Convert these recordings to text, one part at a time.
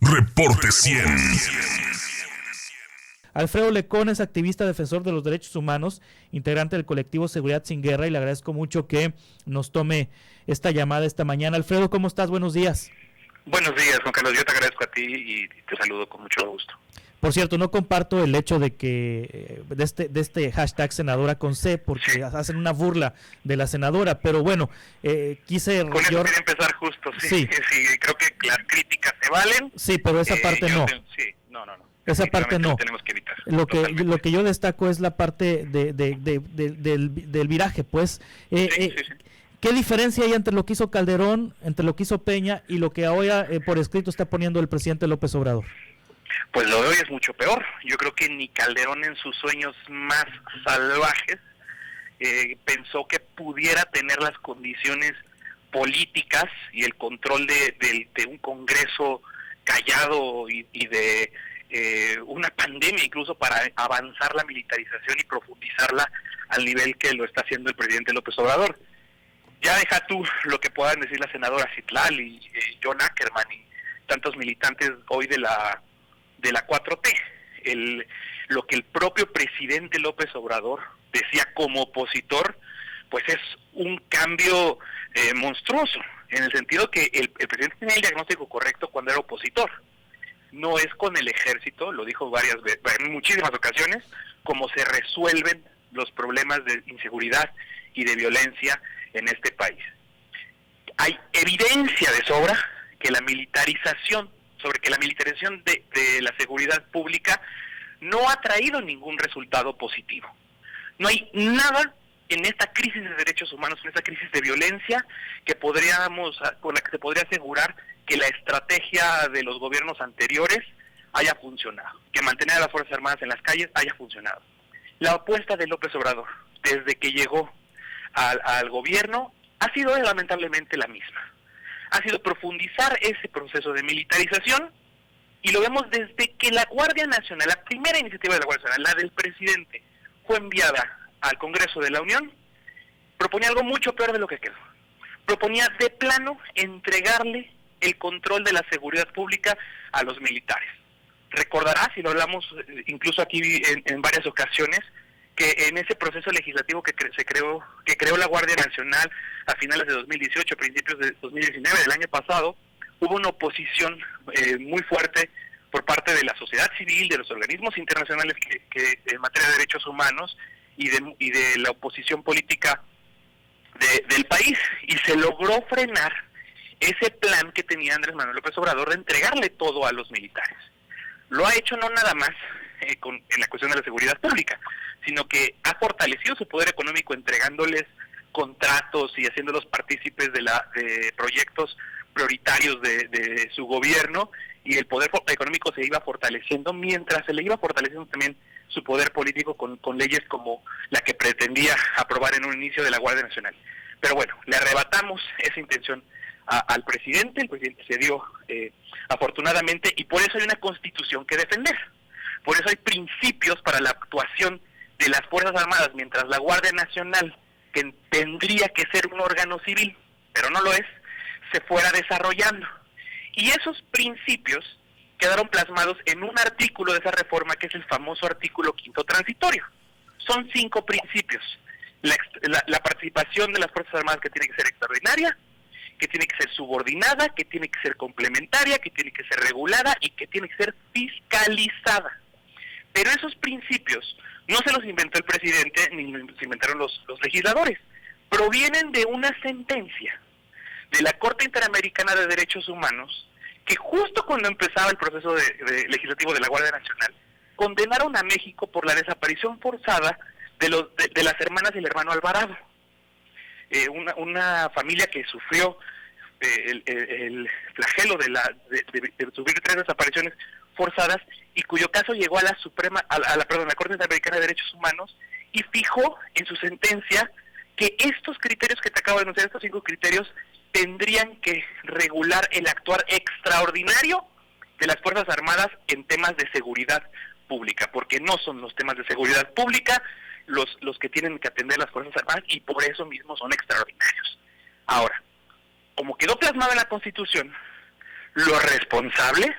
Reporte 100. Alfredo Lecón es activista defensor de los derechos humanos, integrante del colectivo Seguridad Sin Guerra, y le agradezco mucho que nos tome esta llamada esta mañana. Alfredo, ¿cómo estás? Buenos días. Buenos días, Juan Carlos. Yo te agradezco a ti y te saludo con mucho gusto. Por cierto, no comparto el hecho de que de este hashtag senadora con C, porque sí hacen una burla de la senadora, pero bueno, quise... Con eso quería empezar justo, sí, creo que las críticas se valen. Sí, pero esa parte no. No. Esa parte no. Tenemos que evitar. Lo que yo destaco es la parte del viraje, pues. Sí. ¿Qué diferencia hay entre lo que hizo Calderón, entre lo que hizo Peña y lo que ahora por escrito está poniendo el presidente López Obrador? Pues lo de hoy es mucho peor. Yo creo que ni Calderón en sus sueños más salvajes pensó que pudiera tener las condiciones políticas y el control de un Congreso callado y de una pandemia incluso para avanzar la militarización y profundizarla al nivel que lo está haciendo el presidente López Obrador. Ya deja tú lo que puedan decir la senadora Citlali y John Ackerman y tantos militantes hoy de la 4T. Lo que el propio presidente López Obrador decía como opositor, pues es un cambio monstruoso, en el sentido que el presidente tenía el diagnóstico correcto cuando era opositor. No es con el ejército, lo dijo varias veces, en muchísimas ocasiones, como se resuelven los problemas de inseguridad y de violencia en este país. Hay evidencia de sobra que la militarización de la seguridad pública no ha traído ningún resultado positivo. No hay nada en esta crisis de derechos humanos, en esta crisis de violencia, con la que se podría asegurar que la estrategia de los gobiernos anteriores haya funcionado, que mantener a las Fuerzas Armadas en las calles haya funcionado. La apuesta de López Obrador, desde que llegó al gobierno, ha sido lamentablemente la misma. Ha sido profundizar ese proceso de militarización, y lo vemos desde que la Guardia Nacional, la primera iniciativa de la Guardia Nacional, la del presidente, fue enviada al Congreso de la Unión, proponía algo mucho peor de lo que quedó. Proponía de plano entregarle el control de la seguridad pública a los militares. Recordarás, y lo hablamos incluso aquí en varias ocasiones, que en ese proceso legislativo que creó la Guardia Nacional a finales de 2018, principios de 2019, del año pasado, hubo una oposición muy fuerte por parte de la sociedad civil, de los organismos internacionales que en materia de derechos humanos y de la oposición política del país, y se logró frenar ese plan que tenía Andrés Manuel López Obrador de entregarle todo a los militares. Lo ha hecho no nada más en la cuestión de la seguridad pública, sino que ha fortalecido su poder económico entregándoles contratos y haciéndolos partícipes de proyectos prioritarios de su gobierno, y el poder económico se iba fortaleciendo mientras se le iba fortaleciendo también su poder político con leyes como la que pretendía aprobar en un inicio de la Guardia Nacional. Pero bueno, le arrebatamos esa intención al presidente. El presidente cedió afortunadamente, y por eso hay una constitución que defender. Por eso hay principios para la actuación de las Fuerzas Armadas, mientras la Guardia Nacional, que tendría que ser un órgano civil, pero no lo es, se fuera desarrollando. Y esos principios quedaron plasmados en un artículo de esa reforma, que es el famoso artículo 5º transitorio. Son 5 principios. La participación de las Fuerzas Armadas, que tiene que ser extraordinaria, que tiene que ser subordinada, que tiene que ser complementaria, que tiene que ser regulada y que tiene que ser fiscalizada. Pero esos principios no se los inventó el presidente ni los inventaron los legisladores. Provienen de una sentencia de la Corte Interamericana de Derechos Humanos, que justo cuando empezaba el proceso legislativo de la Guardia Nacional, condenaron a México por la desaparición forzada de las hermanas y el hermano Alvarado. Una familia que sufrió el flagelo de sufrir 3 desapariciones forzadas, y cuyo caso llegó a la Corte Interamericana de Derechos Humanos, y fijó en su sentencia que estos criterios que te acabo de denunciar, estos 5 criterios, tendrían que regular el actuar extraordinario de las Fuerzas Armadas en temas de seguridad pública, porque no son los temas de seguridad pública los que tienen que atender las Fuerzas Armadas, y por eso mismo son extraordinarios. Ahora, como quedó plasmado en la Constitución, lo responsable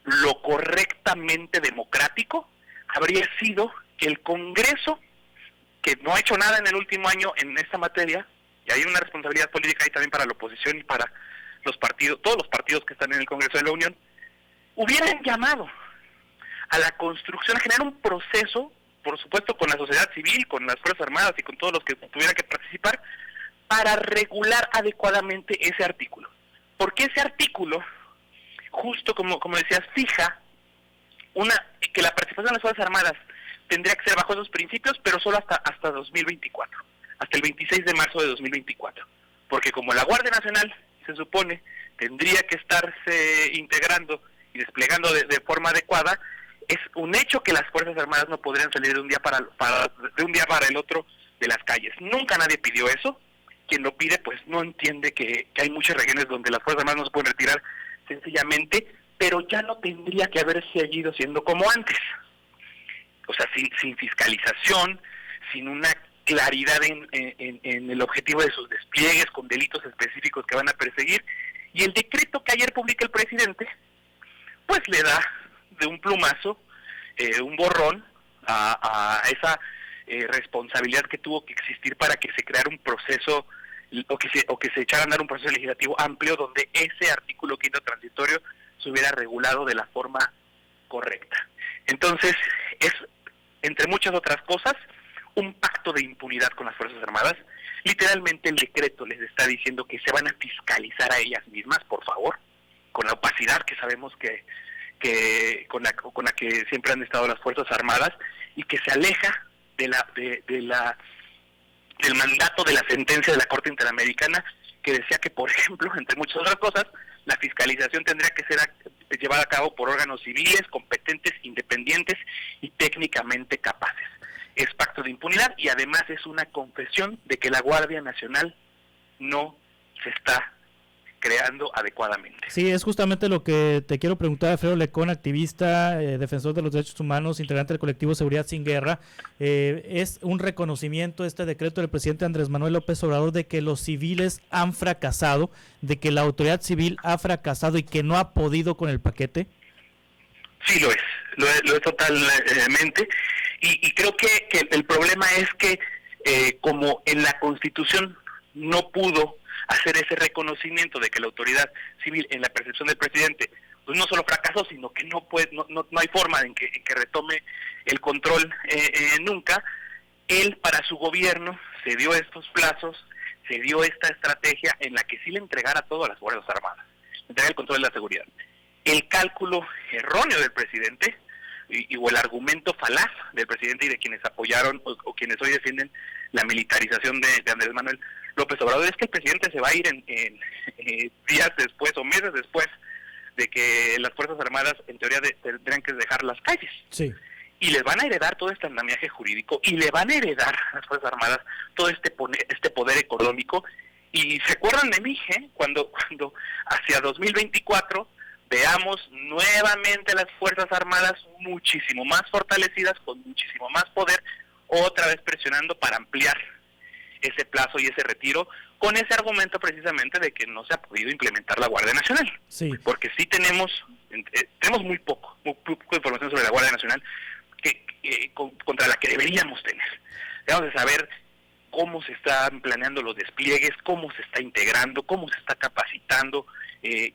lo correctamente democrático habría sido que el Congreso, que no ha hecho nada en el último año en esta materia, y hay una responsabilidad política ahí también para la oposición y para los partidos, todos los partidos que están en el Congreso de la Unión, hubieran llamado a la construcción, a generar un proceso, por supuesto con la sociedad civil, con las Fuerzas Armadas y con todos los que tuvieran que participar, para regular adecuadamente ese artículo. Porque ese artículo, justo como decías, fija que la participación de las Fuerzas Armadas tendría que ser bajo esos principios, pero solo hasta 2024, hasta el 26 de marzo de 2024. Porque como la Guardia Nacional, se supone, tendría que estarse integrando y desplegando de forma adecuada, es un hecho que las Fuerzas Armadas no podrían salir de un día para el otro de las calles. Nunca nadie pidió eso. Quien lo pide, pues no entiende que hay muchos rehenes donde las Fuerzas Armadas no se pueden retirar sencillamente, pero ya no tendría que haber seguido siendo como antes. O sea, sin fiscalización, sin una claridad en el objetivo de sus despliegues, con delitos específicos que van a perseguir. Y el decreto que ayer publica el presidente, pues le da de un plumazo, un borrón a esa responsabilidad que tuvo que existir para que se creara un proceso o que se echara a andar un proceso legislativo amplio donde ese artículo quinto transitorio se hubiera regulado de la forma correcta. Entonces, es, entre muchas otras cosas, un pacto de impunidad con las Fuerzas Armadas. Literalmente el decreto les está diciendo que se van a fiscalizar a ellas mismas, por favor, con la opacidad que sabemos que con la que siempre han estado las Fuerzas Armadas, y que se aleja del mandato de la sentencia de la Corte Interamericana, que decía que, por ejemplo, entre muchas otras cosas, la fiscalización tendría que ser llevada a cabo por órganos civiles, competentes, independientes y técnicamente capaces. Es pacto de impunidad y además es una confesión de que la Guardia Nacional no se está creando adecuadamente. Sí, es justamente lo que te quiero preguntar, Alfredo Lecón, activista, defensor de los derechos humanos, integrante del colectivo Seguridad Sin Guerra. Es un reconocimiento este decreto del presidente Andrés Manuel López Obrador de que los civiles han fracasado, de que la autoridad civil ha fracasado y que no ha podido con el paquete. Sí, lo es totalmente. Y creo que el problema es que como en la Constitución no pudo hacer ese reconocimiento de que la autoridad civil, en la percepción del presidente, pues no solo fracasó, sino que no hay forma en que retome el control nunca. Él, para su gobierno, se dio estos plazos, se dio esta estrategia en la que sí le entregara todo a las Fuerzas Armadas, entregar el control de la seguridad. El cálculo erróneo del presidente o el argumento falaz del presidente y de quienes apoyaron o quienes hoy defienden la militarización de Andrés Manuel López Obrador es que el presidente se va a ir en días después o meses después de que las Fuerzas Armadas en teoría tendrán que dejar las calles. Sí. Y les van a heredar todo este andamiaje jurídico y le van a heredar a las Fuerzas Armadas todo este poder económico. Y se acuerdan de mí, cuando hacia 2024 veamos nuevamente las Fuerzas Armadas muchísimo más fortalecidas, con muchísimo más poder, otra vez presionando para ampliar ese plazo y ese retiro, con ese argumento precisamente de que no se ha podido implementar la Guardia Nacional. Sí. Porque sí tenemos muy poco información sobre la Guardia Nacional contra la que deberíamos tener. Debemos de saber cómo se están planeando los despliegues, cómo se está integrando, cómo se está capacitando, qué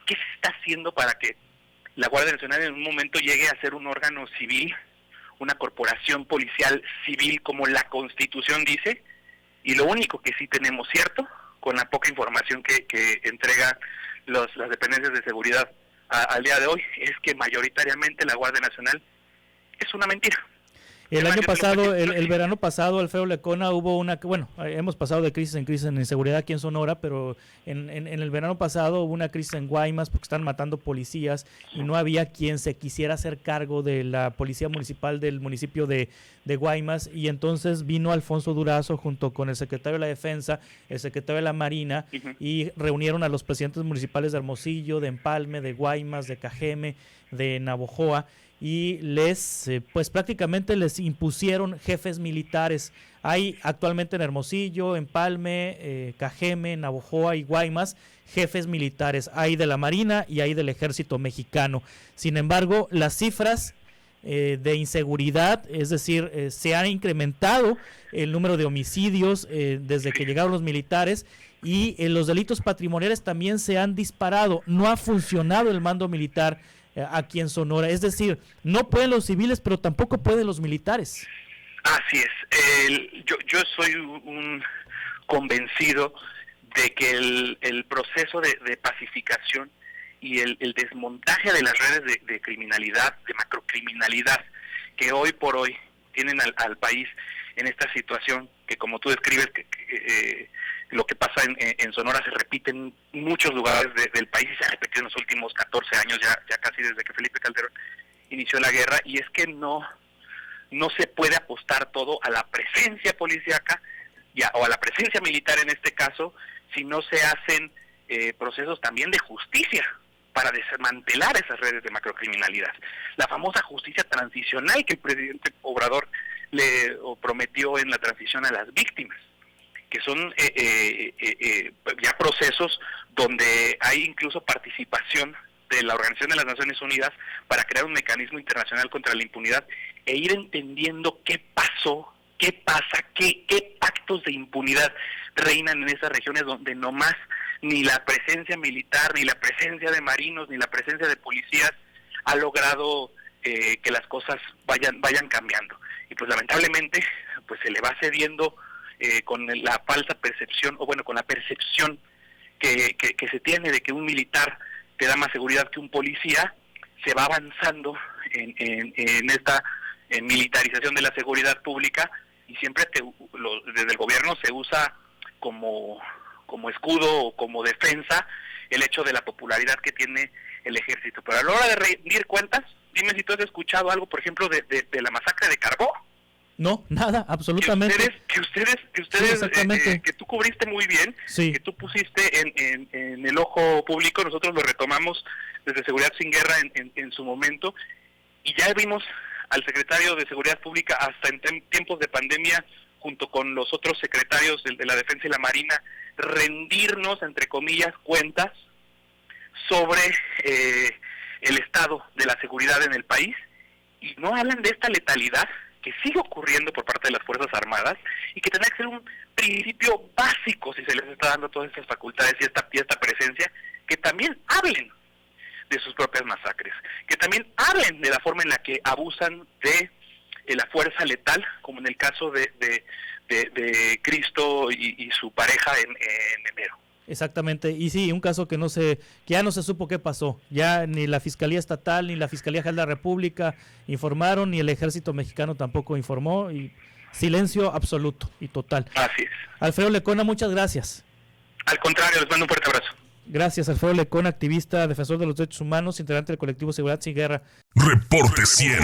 se está haciendo para que la Guardia Nacional en un momento llegue a ser un órgano civil, una corporación policial civil como la Constitución dice. Y lo único que sí tenemos cierto, con la poca información que entrega las dependencias de seguridad al día de hoy, es que mayoritariamente la Guardia Nacional es una mentira. El año pasado, el verano pasado, Alfredo Lecona, hubo hemos pasado de crisis en inseguridad aquí en Sonora, pero en el verano pasado hubo una crisis en Guaymas porque están matando policías y no había quien se quisiera hacer cargo de la policía municipal del municipio de Guaymas, y entonces vino Alfonso Durazo junto con el secretario de la Defensa, el secretario de la Marina, y reunieron a los presidentes municipales de Hermosillo, de Empalme, de Guaymas, de Cajeme, de Navojoa, y pues prácticamente les impusieron jefes militares. Hay actualmente en Hermosillo, Empalme, Cajeme, Navojoa y Guaymas jefes militares. Hay de la Marina y hay del Ejército Mexicano. Sin embargo, las cifras de inseguridad, es decir, se ha incrementado el número de homicidios desde que llegaron los militares, y los delitos patrimoniales también se han disparado. No ha funcionado el mando militar aquí en Sonora, es decir, no pueden los civiles, pero tampoco pueden los militares. Así es. Yo soy un convencido de que el proceso de pacificación y el desmontaje de las redes de criminalidad, de macrocriminalidad, que hoy por hoy tienen al país en esta situación, que como tú describes, que lo que pasa en Sonora se repite en muchos lugares del país y se ha repetido en los últimos 14 años, ya casi desde que Felipe Calderón inició la guerra, y es que no se puede apostar todo a la presencia policíaca o a la presencia militar en este caso, si no se hacen procesos también de justicia para desmantelar esas redes de macrocriminalidad. La famosa justicia transicional que el presidente Obrador le prometió en la transición a las víctimas, que son ya procesos donde hay incluso participación de la Organización de las Naciones Unidas para crear un mecanismo internacional contra la impunidad e ir entendiendo qué pasó, qué pasa, qué pactos de impunidad reinan en esas regiones donde nomás ni la presencia militar, ni la presencia de marinos, ni la presencia de policías ha logrado que las cosas vayan cambiando. Y pues lamentablemente pues se le va cediendo con la falsa percepción, o bueno, con la percepción que se tiene de que un militar te da más seguridad que un policía. Se va avanzando en esta militarización de la seguridad pública, y siempre desde el gobierno se usa como escudo o como defensa el hecho de la popularidad que tiene el ejército. Pero a la hora de rendir cuentas, dime si tú has escuchado algo, por ejemplo, de la masacre de Carbó. No, nada, absolutamente. Que ustedes, sí, que tú cubriste muy bien, sí, que tú pusiste en el ojo público, nosotros lo retomamos desde Seguridad Sin Guerra en su momento, y ya vimos al secretario de Seguridad Pública hasta en tiempos de pandemia, junto con los otros secretarios de la Defensa y la Marina, rendirnos, entre comillas, cuentas sobre el estado de la seguridad en el país, y no hablan de esta letalidad que sigue ocurriendo por parte de las Fuerzas Armadas, y que tendrá que ser un principio básico, si se les está dando todas estas facultades y esta presencia, que también hablen de sus propias masacres, que también hablen de la forma en la que abusan de la fuerza letal, como en el caso de Cristo y su pareja en enero. Exactamente, y sí, un caso que ya no se supo qué pasó, ya ni la Fiscalía Estatal ni la Fiscalía General de la República informaron, ni el Ejército Mexicano tampoco informó, y silencio absoluto y total. Así es. Alfredo Lecona, muchas gracias. Al contrario, les mando un fuerte abrazo. Gracias, Alfredo Lecona, activista, defensor de los derechos humanos, integrante del colectivo Seguridad Sin Guerra. Reporte 100.